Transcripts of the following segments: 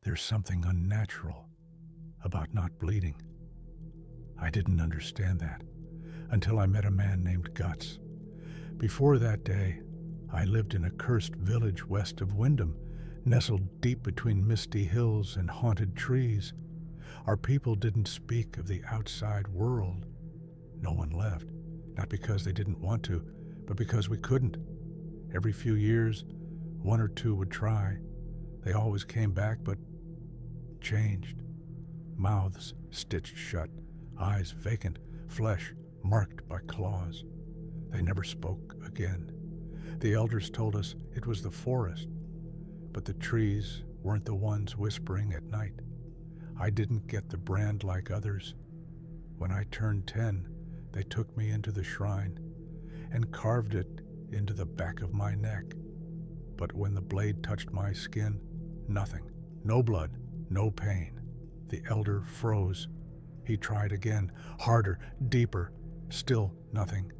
There's something unnatural about not bleeding. I didn't understand that until I met a man named Guts. Before that day, I lived in a cursed village west of Wyndham, nestled deep between misty hills and haunted trees. Our people didn't speak of the outside world. No one left, not because they didn't want to, but because we couldn't. Every few years, one or two would try. They always came back, but changed. Mouths stitched shut, eyes vacant, flesh marked by claws. They never spoke again. The elders told us it was the forest, but the trees weren't the ones whispering at night. I didn't get the brand like others. When I turned 10, they took me into the shrine and carved it into the back of my neck. But when the blade touched my skin, nothing. No blood, no pain. The elder froze. He tried again, harder, deeper. Still nothing.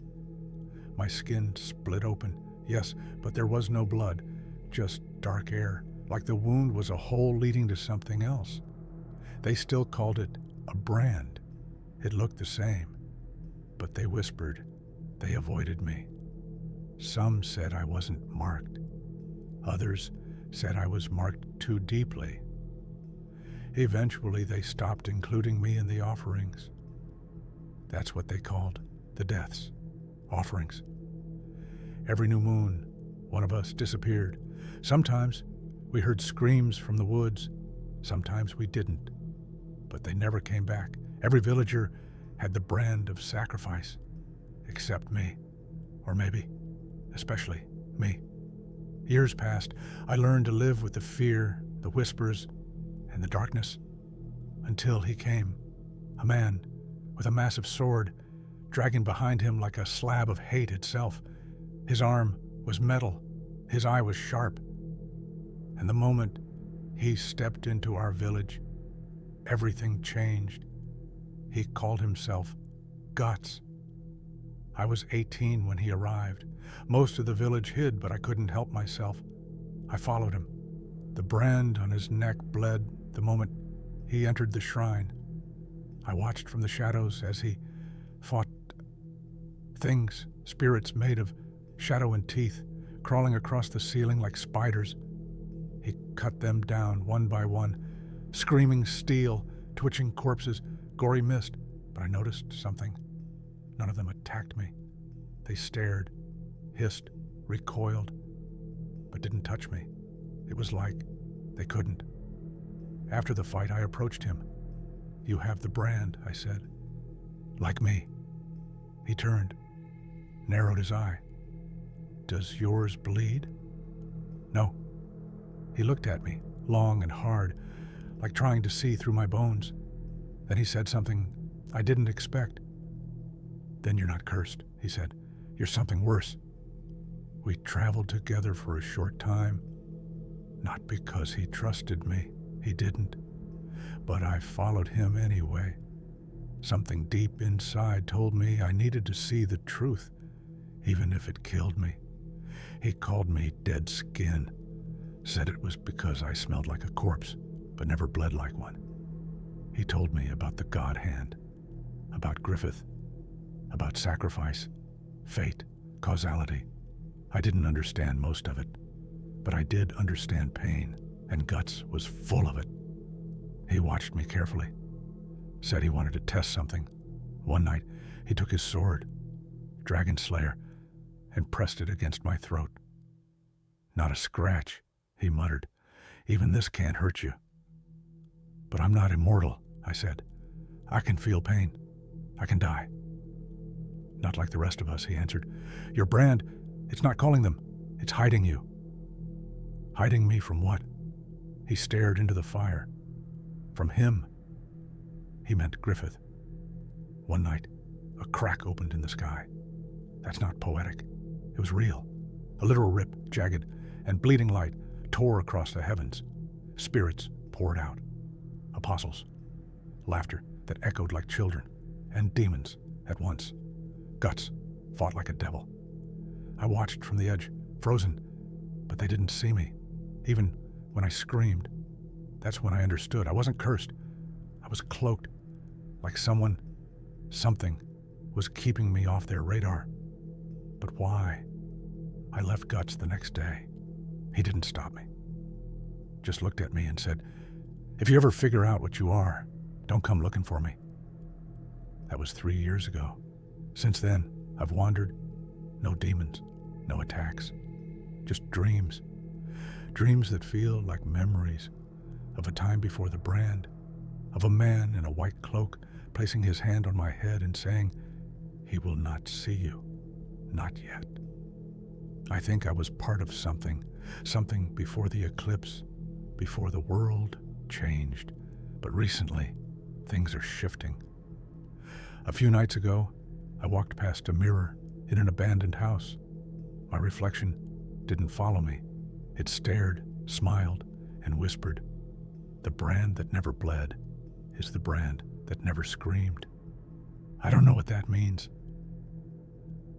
My skin split open, yes, but there was no blood, just dark air, like the wound was a hole leading to something else. They still called it a brand. It looked the same, but they whispered. They avoided me. Some said I wasn't marked. Others said I was marked too deeply. Eventually, they stopped including me in the offerings. That's what they called the deaths, offerings. Every new moon, one of us disappeared. Sometimes we heard screams from the woods. Sometimes we didn't. But they never came back. Every villager had the brand of sacrifice, except me. Or maybe, especially me. Years passed. I learned to live with the fear, the whispers, and the darkness, until he came. A man with a massive sword, dragging behind him like a slab of hate itself. His arm was metal. His eye was sharp. And the moment he stepped into our village, everything changed. He called himself Guts. I was 18 when he arrived. Most of the village hid, but I couldn't help myself. I followed him. The brand on his neck bled the moment he entered the shrine. I watched from the shadows as he fought things, spirits made of shadow and teeth, crawling across the ceiling like spiders. He cut them down one by one, screaming steel, twitching corpses, gory mist. But I noticed something. None of them attacked me. They stared, hissed, recoiled, but didn't touch me. It was like they couldn't. After the fight, I approached him. "You have the brand," I said. "Like me." He turned, narrowed his eye. "Does yours bleed?" "No." He looked at me, long and hard, like trying to see through my bones. Then he said something I didn't expect. "Then you're not cursed," he said. "You're something worse." We traveled together for a short time, not because he trusted me. He didn't. But I followed him anyway. Something deep inside told me I needed to see the truth, even if it killed me. He called me dead skin, said it was because I smelled like a corpse, but never bled like one. He told me about the God Hand, about Griffith, about sacrifice, fate, causality. I didn't understand most of it, but I did understand pain, and Guts was full of it. He watched me carefully, said he wanted to test something. One night, he took his sword, Dragon Slayer, and pressed it against my throat. "Not a scratch," he muttered. "Even this can't hurt you." "But I'm not immortal," I said. "I can feel pain. I can die." "Not like the rest of us," he answered. "Your brand, it's not calling them. It's hiding you." "Hiding me from what?" He stared into the fire. "From him." He meant Griffith. One night, a crack opened in the sky. That's not poetic. It was real. A literal rip, jagged, and bleeding light tore across the heavens. Spirits poured out. Apostles. Laughter that echoed like children. And demons at once. Guts fought like a devil. I watched from the edge, frozen, but they didn't see me, even when I screamed. That's when I understood. I wasn't cursed. I was cloaked, like something was keeping me off their radar. But why? I left Guts the next day. He didn't stop me. Just looked at me and said, "If you ever figure out what you are, don't come looking for me." That was 3 years ago. Since then, I've wandered. No demons, no attacks. Just dreams. Dreams that feel like memories of a time before the brand, of a man in a white cloak placing his hand on my head and saying, "He will not see you. Not yet." I think I was part of something before the eclipse, before the world changed. But recently, things are shifting. A few nights ago, I walked past a mirror in an abandoned house. My reflection didn't follow me. It stared, smiled, and whispered, "The brand that never bled is the brand that never screamed." I don't know what that means,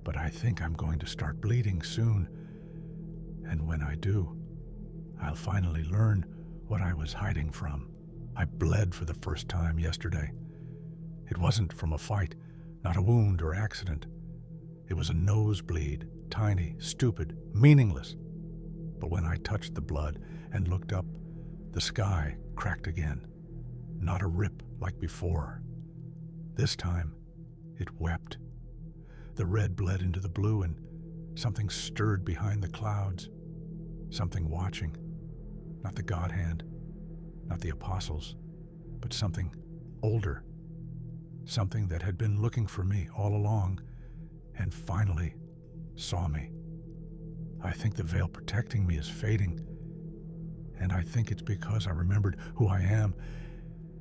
but I think I'm going to start bleeding soon. And when I do, I'll finally learn what I was hiding from. I bled for the first time yesterday. It wasn't from a fight, not a wound or accident. It was a nosebleed, tiny, stupid, meaningless. But when I touched the blood and looked up, the sky cracked again. Not a rip like before. This time, it wept. The red bled into the blue, and something stirred behind the clouds. Something watching. Not the God hand, not the apostles, but something older. Something that had been looking for me all along and finally saw me. I think the veil protecting me is fading, and I think it's because I remembered who I am.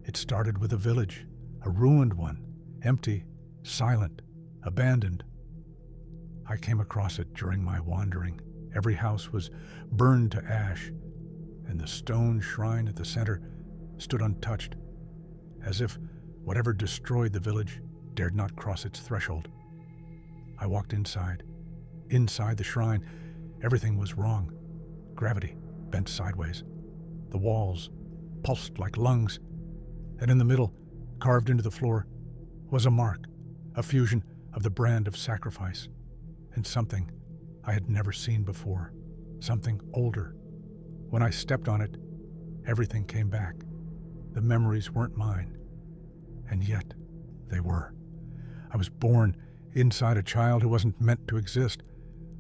It started with a village, a ruined one, empty, silent, abandoned. I came across it during my wandering. Every house was burned to ash, and the stone shrine at the center stood untouched, as if whatever destroyed the village dared not cross its threshold. I walked inside. Inside the shrine, everything was wrong. Gravity bent sideways. The walls pulsed like lungs, and in the middle, carved into the floor, was a mark, a fusion of the brand of sacrifice, and something I had never seen before, something older. When I stepped on it, everything came back. The memories weren't mine, and yet they were. I was born inside a child who wasn't meant to exist,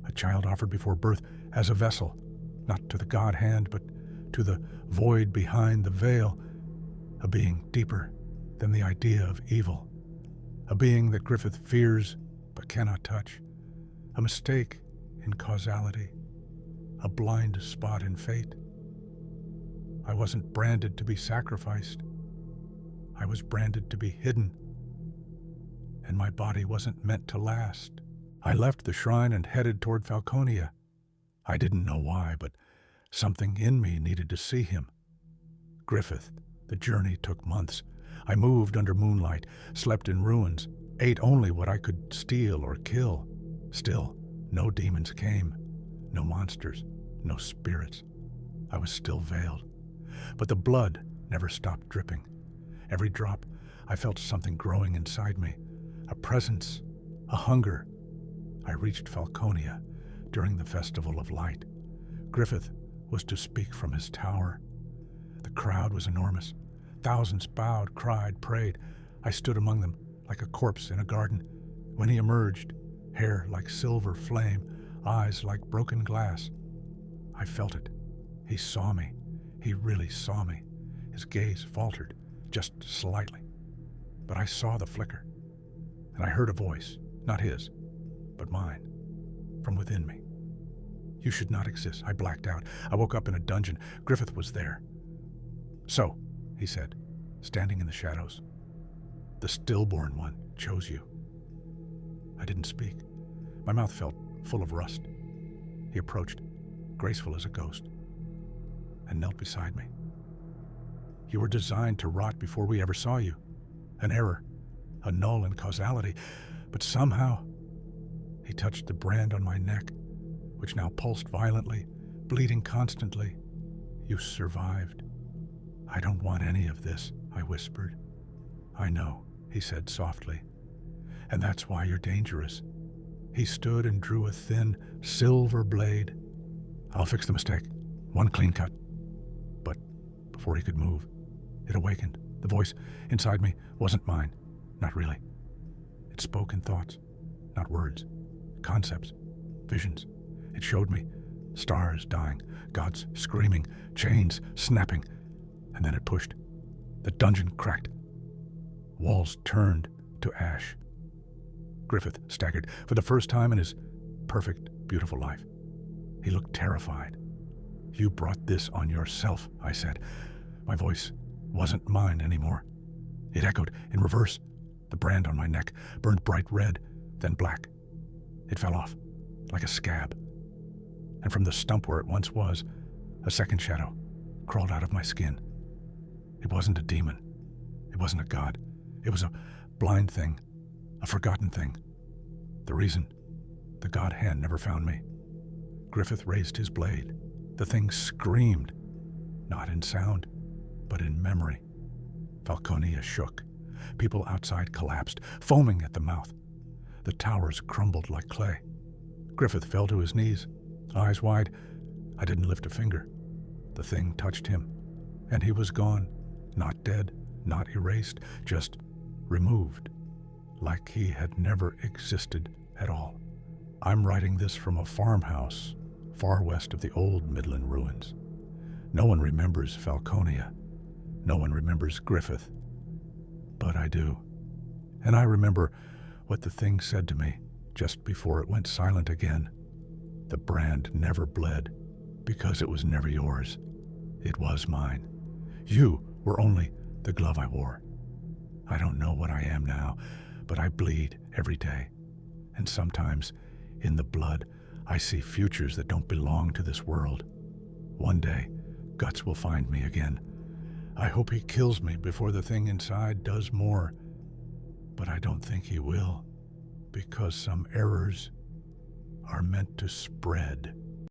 a child offered before birth as a vessel, not to the God hand, but to the void behind the veil, a being deeper than the idea of evil, a being that Griffith fears but cannot touch, a mistake in causality, a blind spot in fate. I wasn't branded to be sacrificed. I was branded to be hidden, and my body wasn't meant to last. I left the shrine and headed toward Falconia. I didn't know why, but something in me needed to see him. Griffith, the journey took months. I moved under moonlight, slept in ruins, ate only what I could steal or kill. Still, no demons came, no monsters, no spirits. I was still veiled. But the blood never stopped dripping. Every drop, I felt something growing inside me, a presence, a hunger. I reached Falconia during the Festival of Light. Griffith was to speak from his tower. The crowd was enormous. Thousands bowed, cried, prayed. I stood among them like a corpse in a garden. When he emerged, hair like silver flame, eyes like broken glass, I felt it. He saw me. He really saw me. His gaze faltered, just slightly. But I saw the flicker, and I heard a voice, not his, but mine, from within me. "You should not exist." I blacked out. I woke up in a dungeon. Griffith was there. "So," he said, standing in the shadows, "the stillborn one chose you." I didn't speak. My mouth felt full of rust. He approached, graceful as a ghost, and knelt beside me. "You were designed to rot before we ever saw you. An error, a null in causality, but somehow..." He touched the brand on my neck, which now pulsed violently, bleeding constantly. "You survived." I don't want any of this, I whispered. I know, he said softly, and that's why you're dangerous. He stood and drew a thin, silver blade. I'll fix the mistake. One clean cut. But before he could move, it awakened. The voice inside me wasn't mine. Not really. It spoke in thoughts, not words. Concepts, visions. It showed me stars dying, gods screaming, chains snapping, and then it pushed. The dungeon cracked. Walls turned to ash. Griffith staggered for the first time in his perfect, beautiful life. He looked terrified. You brought this on yourself, I said. My voice wasn't mine anymore. It echoed in reverse. The brand on my neck burned bright red, then black. It fell off, like a scab. And from the stump where it once was, a second shadow crawled out of my skin. It wasn't a demon. It wasn't a god. It was a blind thing, a forgotten thing. The reason the god hand never found me. Griffith raised his blade. The thing screamed, not in sound, but in memory. Falconia shook. People outside collapsed, foaming at the mouth. The towers crumbled like clay. Griffith fell to his knees, eyes wide. I didn't lift a finger. The thing touched him, and he was gone, not dead, not erased, just removed, like he had never existed at all. I'm writing this from a farmhouse far west of the old Midland ruins. No one remembers Falconia. No one remembers Griffith. But I do. And I remember what the thing said to me just before it went silent again. The brand never bled because it was never yours. It was mine. You were only the glove I wore. I don't know what I am now, but I bleed every day. And sometimes, in the blood, I see futures that don't belong to this world. One day, Guts will find me again. I hope he kills me before the thing inside does more. But I don't think he will, because some errors are meant to spread.